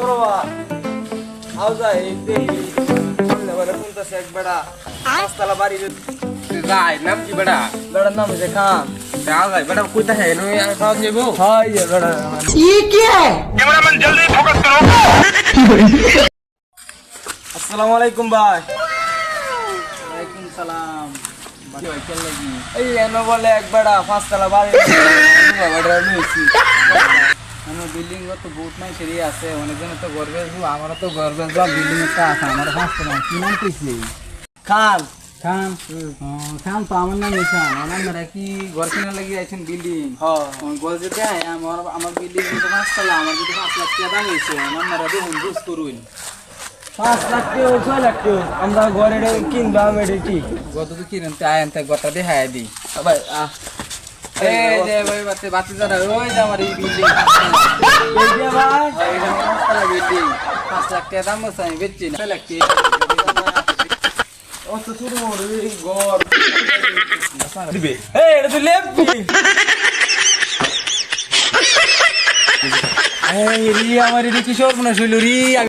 বাবা আও যাই দেখি সামনে বারে কোনটা এক বেড়া পাঁচতলা বাড়ি যাই নাম কি বেটা বেড়ার নাম হচ্ছে খান যাও যাই বেটা কইতা হে নই আর খাওয়া যাবো হয় যে বেড়া कैमरामैन जल्दी फोकस करो। আসসালামু আলাইকুম ভাই ওয়ালাইকুম সালাম বাকি ভাই কেন লাগি এই এনো বলে এক বেড়া পাঁচতলা বাড়ি বাবাটা লইছি আমি বিল্ডিং তো বহুত নাই সেরি আছে অনেকজন তো গর্বে আমার তো গর্বে বিল্ডিং একটা আছে আমার পাঁচটা না কি নাম কইছি খান খান খান তো আমার নাম নিশান আমার নাম কি ঘর কিনা লাগি আইছেন বিল্ডিং হ্যাঁ গল যেতে আয় আমার বিল্ডিং তো পাঁচতলা আমার যদি 5 লাখ টাকা দাম হইছে আমার নারা দেখুন বুঝ করুন 5 লাখ টাকা 6 লাখ টাকা আমরা ঘরে কিনবা মেডি কি গত তো কিনেন তে আয় তে গটা দেখায় দি ভাই এই যে ভাই বাতি জানা ওই যে আমার এই বিল্ডিং এই যে ভাই এটা পাঁচতলা বিল্ডিং 5 লাখ টাকা দাম আছে আমি বেচছি না 6 লাখ টাকা ও তো শুরু করে ঘর দিবে এই এটা তো লেপবি এই রি আমার রি কিশোর মনে হইল রি